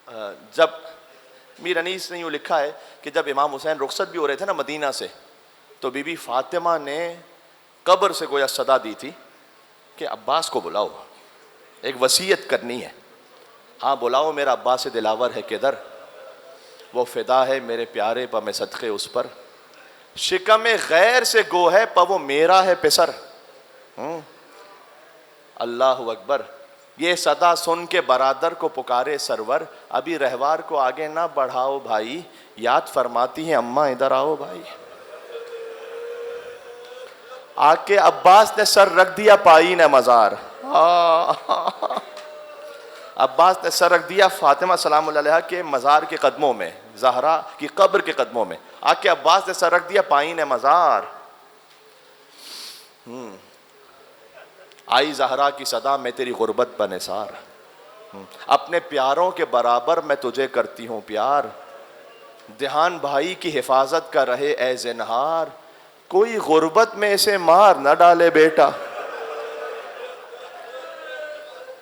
जब मीर अनीस ने यूँ लिखा है कि जब इमाम हुसैन रुखसत भी हो रहे थे ना मदीना से, तो बीबी फातिमा ने कब्र से गोया सदा दी थी कि अब्बास को बुलाओ, एक वसीयत करनी है। हाँ बुलाओ, मेरा अब्बास दिलावर है किधर, वो फिदा है मेरे प्यारे पर मैं सदक़े उस पर, शिकम गैर से गो है पर वो मेरा है पिसर। अल्लाह अकबर। ये सदा सुन के बरादर को पुकारे सरवर, अभी रहवार को आगे ना बढ़ाओ भाई, याद फरमाती है अम्मा इधर आओ भाई। आके अब्बास ने सर रख दिया पाई ने मज़ार, अब्बास ने सर रख दिया फातिमा सलामुल्लाह अलैहा के मज़ार के कदमों में, ज़हरा की कब्र के कदमों में। आके अब्बास ने सर रख दिया पाई ने मज़ार। आई ज़हरा की सदा मैं तेरी गुर्बत पर निसार, अपने प्यारों के बराबर मैं तुझे करती हूँ प्यार, ध्यान भाई की हिफाजत का रहे ए ज़िन्हार, कोई गुर्बत में इसे मार न डाले बेटा।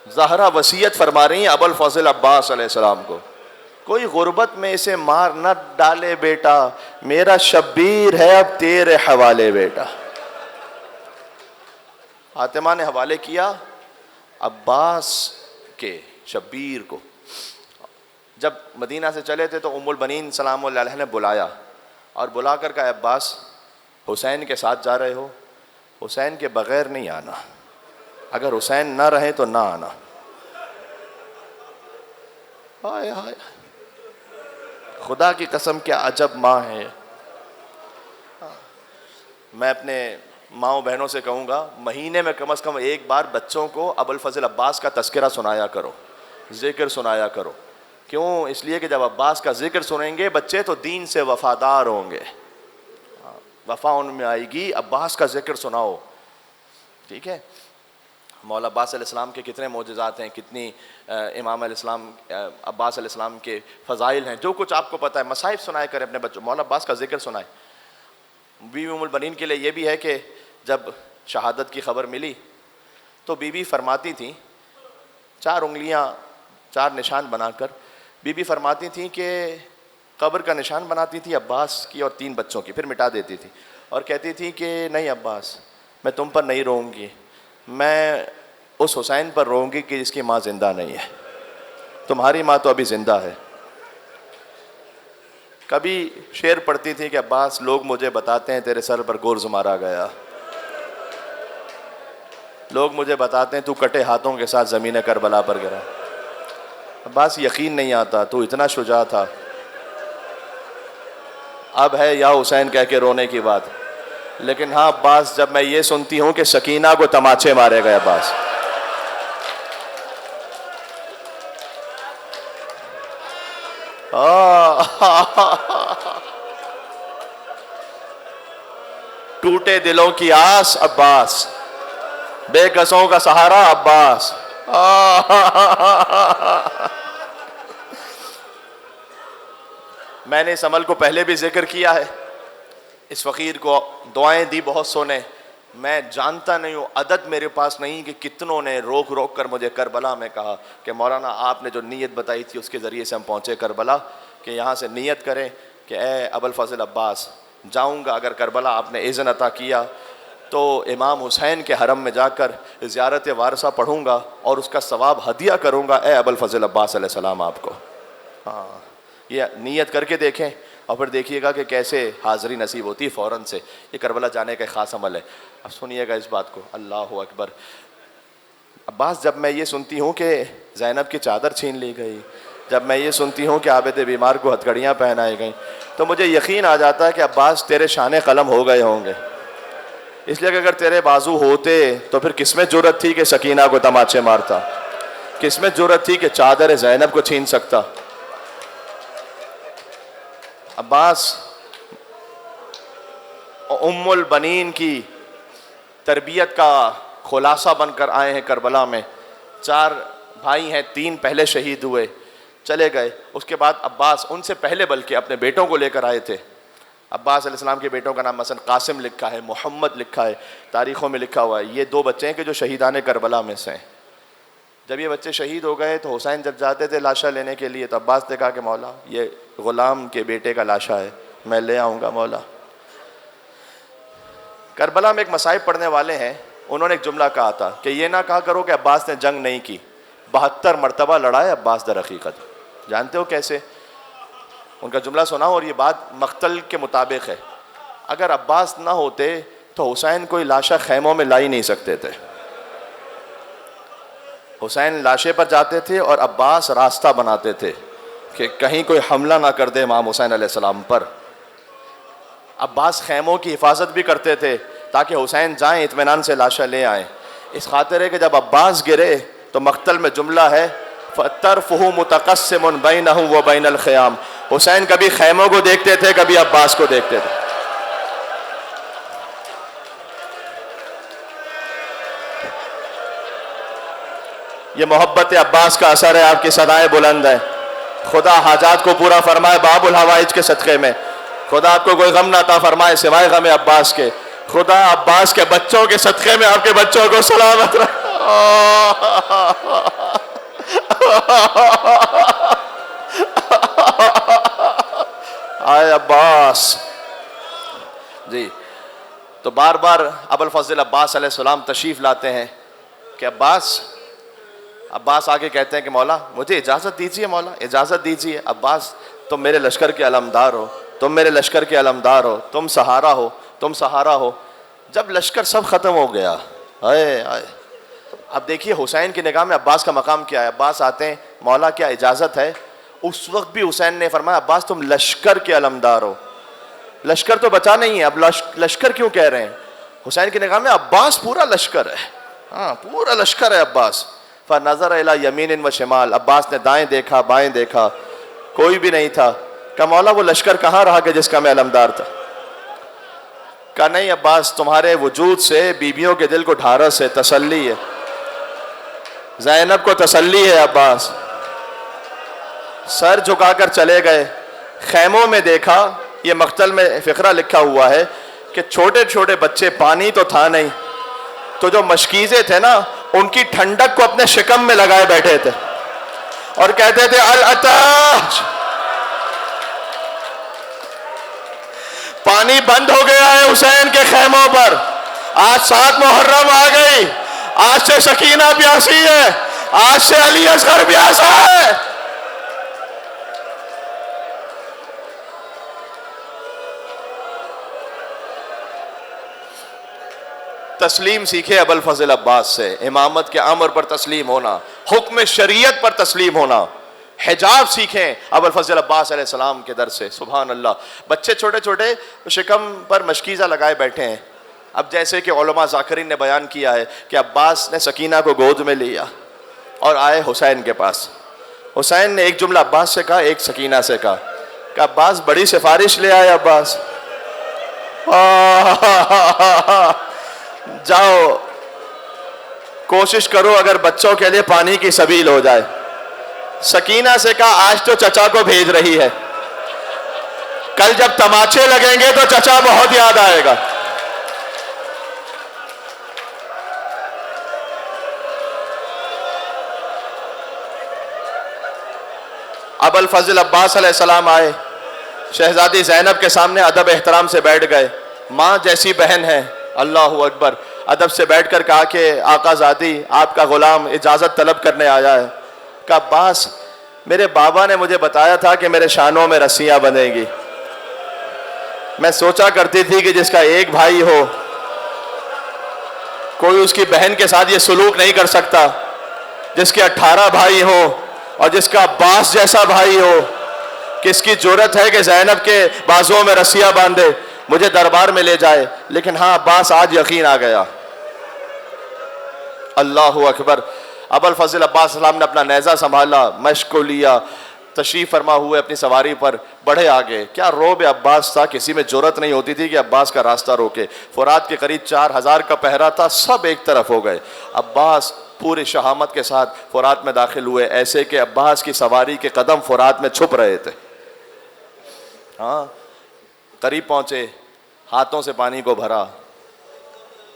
ज़हरा वसीयत फरमा रही हैं अबुल फज़ल अब्बास अलैहिस्सलाम को, कोई गुर्बत में इसे मार न डाले बेटा, मेरा शब्बीर है अब तेरे हवाले बेटा। फातिमा ने हवाले किया अब्बास के शब्बीर को। जब मदीना से चले थे तो उम्मुल बनीन सलामुल्लाह अलैहा ने बुलाया और बुला कर कहा अब्बास हुसैन के साथ जा रहे हो, हुसैन के बग़ैर नहीं आना, अगर हुसैन ना रहे तो ना आना। हाय हाय, खुदा की कसम क्या अजब माँ है। मैं अपने माओ बहनों से कहूँगा महीने में कम से कम एक बार बच्चों को अबुल फज़ल अब्बास का तज़किरा सुनाया करो, ज़िक्र सुनाया करो। क्यों? इसलिए कि जब अब्बास का ज़िक्र सुनेंगे बच्चे तो दीन से वफ़ादार होंगे, वफ़ा उनमें आएगी। अब्बास का ज़िक्र सुनाओ, ठीक है। मौला अब्बास अलैहिस्सलाम के कितने मोजज़ात हैं, कितनी इमाम अलैहिस्सलाम अब्बास अलैहिस्सलाम के फ़ज़ाइल हैं, जो कुछ आपको पता है। मसाइब सुनाया करें अपने बच्चों, मौला अब्बास का ज़िक्र सुनाए। बीवी उम्मुल बनीन के लिए ये भी है कि जब शहादत की ख़बर मिली तो बीवी फरमाती थी, 4 उंगलियां 4 निशान बनाकर बीबी फरमाती थी कि कब्र का निशान बनाती थी अब्बास की और 3 बच्चों की, फिर मिटा देती थी और कहती थी कि नहीं अब्बास मैं तुम पर नहीं रोऊंगी, मैं उस हुसैन पर रोऊंगी कि जिसकी माँ ज़िंदा नहीं है, तुम्हारी माँ तो अभी ज़िंदा है। कभी शेर पढ़ती थी कि अब्बास लोग मुझे बताते हैं तेरे सर पर गुर्ज़ मारा गया, लोग मुझे बताते हैं तू कटे हाथों के साथ ज़मीन करबला पर गिरा। अब्बास यकीन नहीं आता, तू इतना शुजा था, अब है या हुसैन कह के रोने की बात। लेकिन हाँ अब्बास जब मैं ये सुनती हूँ कि सकीना को तमाचे मारे गए अब्बास, टूटे दिलों की आस अब्बास, बेकसों का सहारा अब्बास। मैंने इस अमल को पहले भी जिक्र किया है, इस फ़कीर को दुआएं दी बहुत सोने, मैं जानता नहीं हूँ, अदद मेरे पास नहीं कि कितनों ने रोक रोक कर मुझे करबला में कहा कि मौलाना आपने जो नीयत बताई थी उसके ज़रिए से हम पहुँचे करबला, कि यहाँ से नीयत करें कि ए अबुल फज़ल अब्बास जाऊँगा, अगर करबला आपने इज़्न अता किया तो इमाम हुसैन के हरम में जाकर ज़ियारत वारसा पढ़ूँगा और उसका सवाब हदिया करूँगा ए अबुल फज़ल अब्बास अलैहिस्सलाम आपको। हाँ ये नीयत करके देखें और फिर देखिएगा कि कैसे हाज़री नसीब होती है फ़ौरन से। ये करबला जाने का ख़ास अमल है। अब सुनिएगा इस बात को, अल्लाह अकबर। अब्बास जब मैं ये सुनती हूँ कि ज़ैनब की चादर छीन ली गई, जब मैं ये सुनती हूँ कि आबिद बीमार को हथकड़ियाँ पहनाई गई, तो मुझे यकीन आ जाता है कि अब्बास तेरे शान कलम हो गए होंगे। इसलिए कि अगर तेरे बाजू होते तो फिर किसमें जुर्रत थी कि सकीना को तमाचे मारता, किसमें जुर्रत थी कि चादर ज़ैनब को छीन सकता। अब्बास उम्मुल बनीन की तरबियत का खुलासा बनकर आए हैं करबला में। 4 भाई हैं, 3 पहले शहीद हुए चले गए, उसके बाद अब्बास उनसे पहले बल्कि अपने बेटों को लेकर आए थे। अब्बास अलैहिस्सलाम के बेटों का नाम मसलन कासिम लिखा है, मोहम्मद लिखा है, तारीख़ों में लिखा हुआ है। ये 2 बच्चे हैं कि जो शहीदान करबला में से हैं। जब ये बच्चे शहीद हो गए तो हुसैन जब जाते थे लाशा लेने के लिए तो अब्बास ने कहा कि मौला ये ग़ुलाम के बेटे का लाशा है, मैं ले आऊँगा मौला। करबला में एक मसाइब पढ़ने वाले हैं, उन्होंने एक जुमला कहा था कि ये ना कहा करो कि अब्बास ने जंग नहीं की, 72 मरतबा लड़ाए अब्बास दर हकीकत। जानते हो कैसे? उनका जुमला सुना और ये बात मख्तल के मुताबिक है। अगर अब्बास ना होते तो हुसैन कोई लाशा खैमों में ला ही नहीं सकते थे। हुसैन लाशे पर जाते थे और अब्बास रास्ता बनाते थे कि कहीं कोई हमला ना कर दे इमाम हुसैन अलैहिस्सलाम पर। अब्बास खैमों की हिफाजत भी करते थे ताकि हुसैन जाएं इत्मीनान से लाशा ले आएँ। इस खातिर है कि जब अब्बास गिरे तो मख्तल में जुमला है तरफ़हु मुतक़स्सिमुन बैनहु व बैनल ख़ियाम। हुसैन कभी खैमों को देखते थे, कभी अब्बास को देखते थे। ये मोहब्बत अब्बास का असर है, आपकी सदाएं बुलंद है। खुदा हाजात को पूरा फरमाए बाबुल हवाइज के सदक़े में। खुदा आपको कोई गम ना अता फरमाए सिवाय गम अब्बास के। खुदा अब्बास के बच्चों के सदक़े में आपके बच्चों को सलामत रखे। आए अब्बास जी। तो बार बार अबुल फज़ल अब्बास अलैहिस्सलाम तशरीफ़ लाते हैं कि अब्बास आके कहते हैं कि मौला मुझे इजाज़त दीजिए, मौला इजाज़त दीजिए। अब्बास तुम मेरे लश्कर के अलमदार हो, तुम मेरे लश्कर के अलमदार हो, तुम सहारा हो, तुम सहारा हो। जब लश्कर सब ख़त्म हो गया, आए आए, अब देखिए हुसैन की निगाह में अब्बास का मकाम क्या है। अब्बास आते हैं, मौला क्या इजाज़त है? उस वक्त भी हुसैन ने फरमाया अब्बास तुम लश्कर के अलमदार हो। लश्कर तो बचा नहीं है, अब लश्कर क्यों कह रहे हैं? हुसैन की निगाह में अब्बास पूरा लश्कर है। हाँ, पूरा लश्कर है अब्बास। फ़नज़र इला यमीन व शिमाल, अब्बास ने दाएं देखा बाएं देखा, कोई भी नहीं था। कहा मौला वो लश्कर कहाँ रहा कि जिसका मैं अलमदार था? कहा नहीं अब्बास, तुम्हारे वजूद से बीबियों के दिल को ढारस है, तसल्ली है, ज़ैनब को तसल्ली है। अब्बास सर झुकाकर चले गए। खैमों में देखा, ये मख्तल में फ़िक्रा लिखा हुआ है कि छोटे छोटे बच्चे, पानी तो था नहीं, तो जो मशकीज़े थे ना उनकी ठंडक को अपने शिकम में लगाए बैठे थे और कहते थे अल अताश, पानी बंद हो गया है हुसैन के खैमों पर। आज 7 मुहर्रम आ गई, आज से सकीना प्यासी है, आज से अली असगर प्यासा है। तस्लीम सीखे अबुल फज़ल अब्बास से, इमामत के अमर पर तस्लीम होना, हुक्म शरीयत पर तस्लीम होना। हिजाब सीखें अबुल फज़ल अब्बास अलैहिस्सलाम के दर से। सुभान अल्लाह। बच्चे छोटे छोटे शिकम पर मशकीज़ा लगाए बैठे हैं। अब जैसे कि उलमा ज़ाकिरीन ने बयान किया है कि अब्बास ने सकीना को गोद में लिया और आए हुसैन के पास। हुसैन ने एक जुमला अब्बास से कहा, एक सकीना से कहा कि अब्बास बड़ी सिफारिश ले आए। अब्बास जाओ कोशिश करो अगर बच्चों के लिए पानी की सबील हो जाए। सकीना से कहा आज तो चचा को भेज रही है, कल जब तमाचे लगेंगे तो चचा बहुत याद आएगा। अबुल फज़ल अब्बास अलैहिस्सलाम आए, शहजादी ज़ैनब के सामने अदब एहतराम से बैठ गए। माँ जैसी बहन है, अल्लाहु अकबर। अदब से बैठकर कहा कि आकाज़ादी आपका ग़ुलाम इजाज़त तलब करने आया है। कहा अब्बास मेरे बाबा ने मुझे बताया था कि मेरे शानों में रस्सियाँ बंधेंगी। मैं सोचा करती थी कि जिसका एक भाई हो कोई उसकी बहन के साथ ये सलूक नहीं कर सकता, जिसके 18 भाई हो और जिसका अब्बास जैसा भाई हो, किसकी जुर्रत है कि ज़ैनब के बाजुओं में रस्सियाँ बांधे, मुझे दरबार में ले जाए। लेकिन हाँ अब्बास आज यकीन आ गया। अल्लाहु अकबर। अबुल फज़ल अब्बास सलाम ने अपना नेज़ा संभाला, मश्क को लिया, तशरीफ़ फरमा हुए अपनी सवारी पर बढ़े आगे। क्या रोब अब्बास था, किसी में जुर्रत नहीं होती थी कि अब्बास का रास्ता रोके। फुरात के करीब 4000 का पहरा था, सब एक तरफ हो गए। अब्बास पूरी शहामत के साथ फुरात में दाखिल हुए, ऐसे कि अब्बास की सवारी के कदम फुरात में छुप रहे थे। हाँ, करीब पहुँचे, हाथों से पानी को भरा।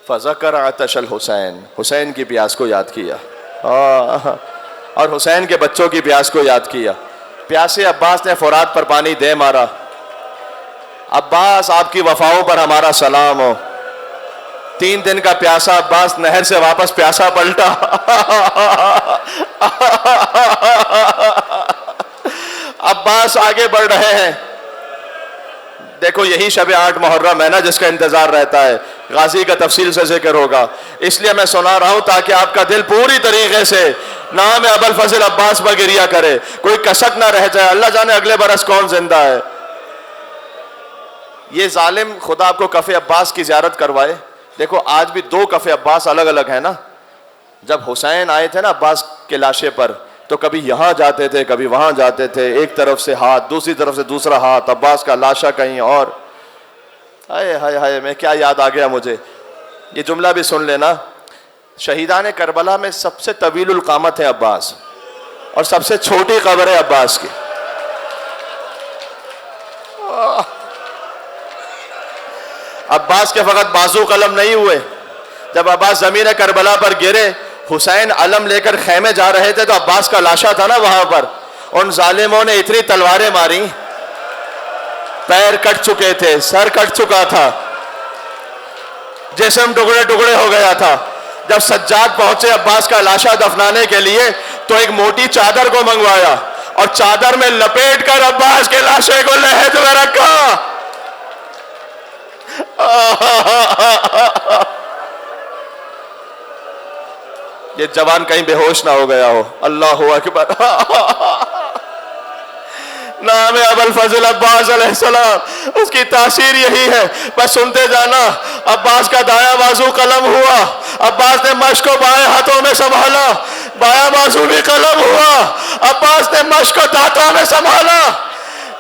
फ़ज़कर आतशल हुसैन, हुसैन की प्यास को याद किया। और हुसैन के बच्चों की प्यास को याद किया। प्यासे अब्बास ने फुरात पर पानी दे मारा। अब्बास आपकी वफाओं पर हमारा सलाम हो। 3 दिन का प्यासा अब्बास नहर से वापस प्यासा पलटा। अब्बास आगे बढ़ रहे हैं। देखो यही शब 8 मुहर्रम है ना जिसका इंतजार रहता है। गाजी का तफसील से जिक्र होगा, इसलिए मैं सुना रहा हूं ताकि आपका दिल पूरी तरीके से नाम अबुल फजल अब्बास पर गिरिया करे, कोई कसक ना रह जाए। अल्लाह जाने अगले बरस कौन जिंदा है। ये जालिम खुदा आपको कफ़े अब्बास की ज़ियारत करवाए। देखो आज भी 2 कफ़े अब्बास अलग अलग है ना। जब हुसैन आए थे ना अब्बास के लाशे पर, तो कभी यहाँ जाते थे कभी वहाँ जाते थे, एक तरफ से हाथ दूसरी तरफ से दूसरा हाथ, अब्बास का लाशा कहीं और। हाय हाय हाय, मैं क्या याद आ गया मुझे। ये जुमला भी सुन लेना, शहीदान करबला में सबसे तवीलुल क़ामत है अब्बास और सबसे छोटी कब्र है अब्बास की। अब्बास के फ़कत बाजू कलम नहीं हुए। जब अब्बास ज़मीन करबला पर गिरे, हुसैन अलम लेकर खेमे जा रहे थे तो अब्बास का लाशा था ना वहां पर। उन जालिमों ने इतनी तलवारें मारी, पैर कट चुके थे, सर कट चुका था, जिस्म टुकड़े टुकड़े हो गया था। जब सज्जाद पहुंचे अब्बास का लाशा दफनाने के लिए तो एक मोटी चादर को मंगवाया और चादर में लपेट कर अब्बास के लाशे को लहद में रखा। ये जवान कहीं बेहोश ना हो गया हो। अल्लाहु अकबर। नाम है अबुल फजल अब्बास अलैहिस्सलाम, उसकी तासीर यही है, बस सुनते जाना। अब्बास का दाया बाजू कलम हुआ, अब्बास ने मश्क को बाएं हाथों में संभाला, बाया बाजू भी कलम हुआ, अब्बास ने मश्क को दांतों में संभाला।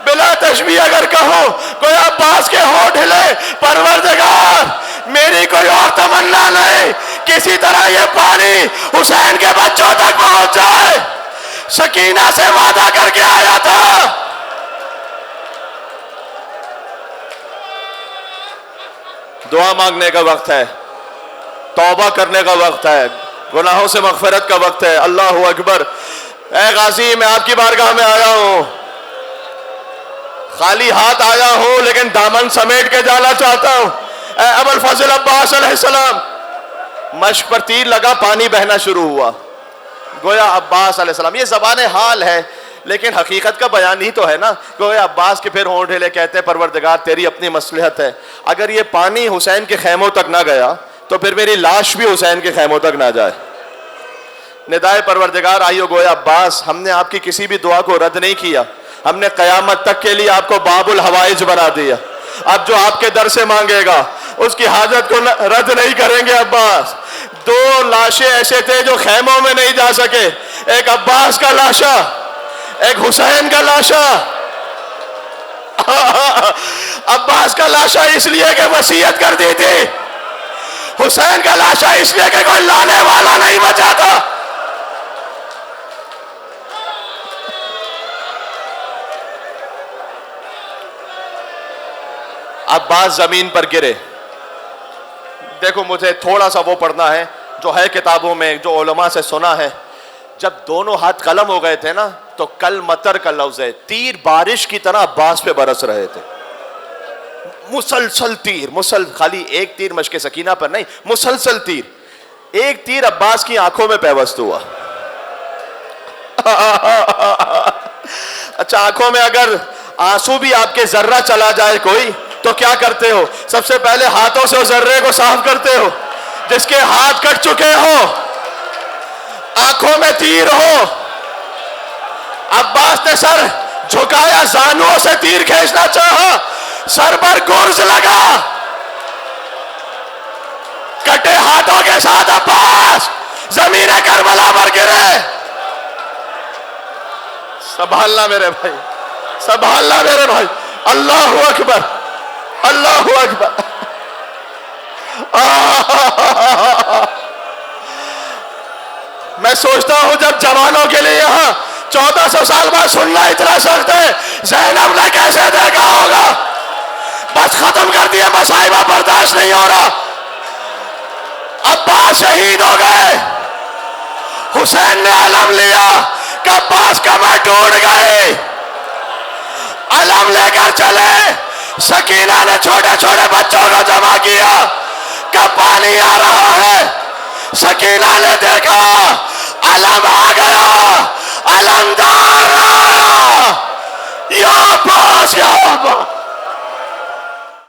बिला तशबीह अगर कहो कोई अब्बास के होंठ हिले, परवरदिगार मेरी कोई और तमन्ना नहीं, किसी तरह ये पानी हुसैन के बच्चों तक पहुंच जाए। सकीना से वादा करके आया था। दुआ मांगने का वक्त है, तौबा करने का वक्त है, गुनाहों से मगफिरत का वक्त है। अल्लाहु अकबर। ए गाजी, मैं आपकी बारगाह में आया हूं, खाली हाथ आया हूं, लेकिन दामन समेट के जाना चाहता हूं। अबुल फजल अब्बास अलैहिस्सलाम, मश्क पर तीर लगा, पानी बहना शुरू हुआ। गोया अब्बास अलैहिस्सलाम, ये ज़बान हाल है लेकिन हकीकत का बयान ही तो है ना। गोया अब्बास के फिर होंठ हिले, कहते हैं परवरदिगार तेरी अपनी मसलहत है, अगर ये पानी हुसैन के खैमों तक ना गया तो फिर मेरी लाश भी हुसैन के खैमों तक ना जाए। निदाए परवरदिगार आइयो। गोया अब्बास, हमने आपकी किसी भी दुआ को रद्द नहीं किया, हमने क़यामत तक के लिए आपको बाबुल हवाइज बना दिया। अब जो आपके दर से मांगेगा उसकी हाजत को रद्द नहीं करेंगे। अब्बास, 2 लाशें ऐसे थे जो खैमों में नहीं जा सके, एक अब्बास का लाशा, एक हुसैन का लाशा। अब्बास का लाशा इसलिए कि वसीयत कर दी थी, हुसैन का लाशा इसलिए कि कोई लाने वाला नहीं बचा था। अब्बास जमीन पर गिरे। देखो मुझे थोड़ा सा वो पढ़ना है जो है किताबों में, जो उलमा से सुना है। जब दोनों हाथ कलम हो गए थे ना तो कल मतर का लफ्ज है, तीर बारिश की तरह अब्बास पे बरस रहे थे। मुसलसल तीर, खाली एक तीर मशके सकीना पर नहीं, मुसलसल तीर। एक तीर अब्बास की आंखों में पैवस्त हुआ। अच्छा, आंखों में अगर आंसू भी आपके जर्रा चला जाए कोई तो क्या करते हो? सबसे पहले हाथों से उस जर्रे को साफ करते हो। जिसके हाथ कट चुके हो, आंखों में तीर हो, अब्बास ने सर झुकाया, जानुओं से तीर खींचना चाहा, सर पर गुर्ज लगा, कटे हाथों के साथ अब्बास जमीन करबला पर गिरे। संभालना मेरे भाई, संभालना मेरे भाई। अल्लाहु अकबर, अल्लाहु अकबर। मैं सोचता हूं जब जवानों के लिए यहां 1400 साल बाद सुनना इतना सख्त है, ज़ैनब ने कैसे देखा होगा। बस खत्म कर दिया, मसाइबा बर्दाश्त नहीं हो रहा। अब्बास शहीद हो गए, हुसैन ने अलम लिया, कब्बास कमर टूट गए, अलम लेकर चले। सकीना ने छोटे छोटे बच्चों को जमा किया, कब पानी आ रहा है। सकीना ने देखा अलम आ गया, अलमदार